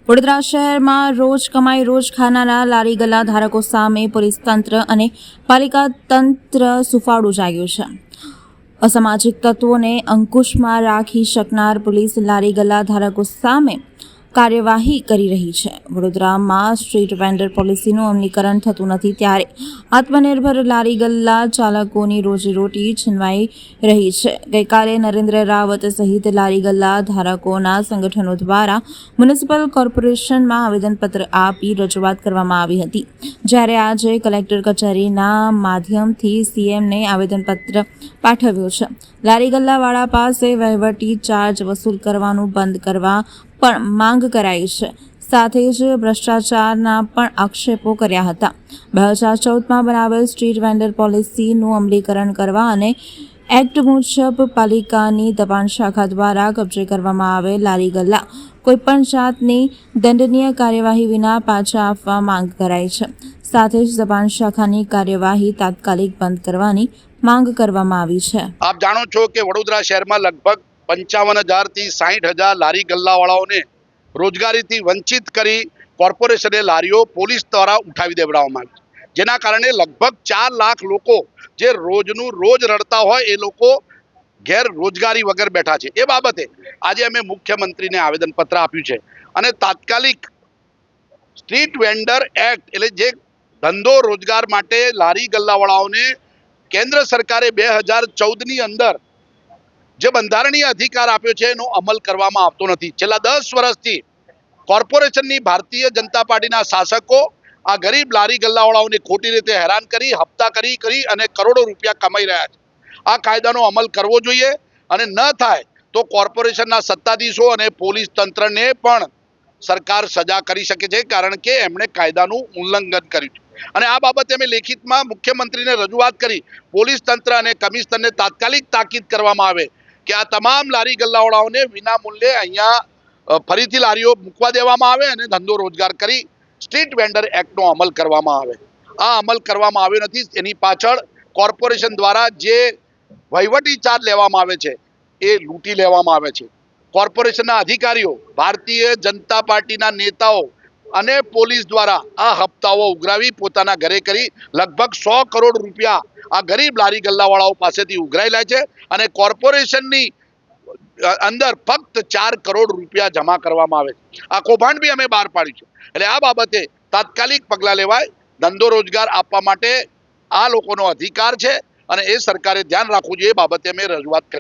વડોદરા શહેરમાં રોજ કમાઈ રોજ ખાનારા લારી ગલ્લા ધારકો સામે પોલીસ તંત્ર અને પાલિકા તંત્ર સુફાળું જાગ્યું છે। અસામાજિક તત્વોને અંકુશમાં રાખી શકનાર પોલીસ લારી ગલ્લા ધારકો સામે કાર્યવાહી કરી રહી છે। વડોદરામાં સ્ટ્રીટ વેન્ડર પોલિસીનું અમલીકરણ થતું નથી ત્યારે આત્મનિર્ભર લારી ગલ્લા ચાલકોની રોજીરોટી છીનવાઈ રહી છે। ગઈકાલે નરેન્દ્ર રાવત સહિત લારી ગલ્લા ધારકોના સંગઠનો દ્વારા મ્યુનિસિપલ કોર્પોરેશનમાં આવેદનપત્ર આપી રજૂઆત કરવામાં આવી હતી, જ્યારે આજે કલેક્ટર કચેરીના માધ્યમથી સીએમને આવેદનપત્ર પાઠવ્યું છે। લારી ગલ્લાવાળા પાસે વહીવટી ચાર્જ વસૂલ કરવાનું બંધ કરવા પણ માંગ કરાઈ છે। સાથે જ ભ્રષ્ટાચારના પણ આક્ષેપો કર્યા હતા। 2014માં બનાવેલ સ્ટ્રીટ વેન્ડર પોલિસીનું અમલીકરણ કરવા અને એક્ટ મુજબ પાલિકાની દબાણ શાખા દ્વારા કબજે કરવામાં આવેલ લારી ગલ્લા કોઈપણ જાતની દંડનીય કાર્યવાહી વિના પાછા આપવા માંગ કરાઈ છે। સાથે જ દબાણ શાખાની કાર્યવાહી તાત્કાલિક બંધ કરવાની માંગ કરવામાં આવી છે। આપ જાણો છો કે વડોદરા શહેરમાં લગભગ 55,000 થી 60,000 લારી ગલ્લાવાળાઓને રોજગારીથી વંચિત કરી કોર્પોરેશને લારીઓ પોલીસ દ્વારા ઉઠાવી દેવડાવવામાં આવી, જેના કારણે લગભગ 4 લાખ લોકો જે રોજનું રોજ રડતા હોય એ લોકો ગેર રોજગારી વગર બેઠા છે। એ બાબતે આજે અમે મુખ્યમંત્રીને આવેદનપત્ર આપ્યું છે અને તાત્કાલિક સ્ટ્રીટ વેન્ડર એક્ટ એટલે જે ધંધો રોજગાર માટે લારી ગલ્લાવાળાઓને કેન્દ્ર સરકારે 2014ની અંદર જે બંધારણીય અધિકાર આપ્યો છે એનો અમલ કરવામાં આવતો નથી। છેલ્લા 10 વર્ષથી કોર્પોરેશનની ભારતીય જનતા પાર્ટીના શાસકો આ ગરીબ લારી ગલ્લાવાળાઓને ખોટી રીતે હેરાન કરી હપ્તા કરી અને કરોડો રૂપિયા કમાઈ રહ્યા છે। આ કાયદાનો અમલ કરવો જોઈએ અને ન થાય તો કોર્પોરેશનના સત્તાધીશો અને પોલીસ તંત્રને પણ સરકાર સજા કરી શકે છે, કારણ કે એમણે કાયદાનું ઉલ્લંઘન કર્યું છે। અને આ બાબતે અમે લેખિતમાં મુખ્યમંત્રીને રજૂઆત કરી પોલીસ તંત્ર અને કમિશનરને તાત્કાલિક તાકીદ કરવામાં આવે કે આ તમામ લારી ગલ્લાવાળાઓને વિના મૂલ્યે અહીંયા ફરીથી લારીઓ મૂકવા દેવામાં આવે અને ધંધો રોજગાર કરી સ્ટ્રીટ વેન્ડર એક્ટનો અમલ કરવામાં આવે। આ અમલ કરવામાં આવ્યો નથી, એની પાછળ કોર્પોરેશન દ્વારા જે વહીવટી ચાર્જ લેવામાં આવે છે એ લૂંટી લેવામાં આવે છે। કોર્પોરેશનના અધિકારીઓ, ભારતીય જનતા પાર્ટીના નેતાઓ અને પોલીસ દ્વારા આ હપ્તાઓ ઉઘરાવી પોતાના ઘરે કરી લગભગ 100 કરોડ રૂપિયા આ ગરીબ લારી ગલ્લાવાળાઓ પાસેથી ઉઘરાઈ લે છે અને કોર્પોરેશનની અંદર ફક્ત 4 કરોડ રૂપિયા જમા કરવામાં આવે છે। આ કૌભાંડ બી અમે બહાર પાડ્યું છે। એટલે આ બાબતે તાત્કાલિક પગલાં લેવાય, ધંધો રોજગાર આપવા માટે આ લોકોનો અધિકાર છે અને એ સરકારે ધ્યાન રાખવું જોઈએ। એ બાબતે અમે રજૂઆત કરી।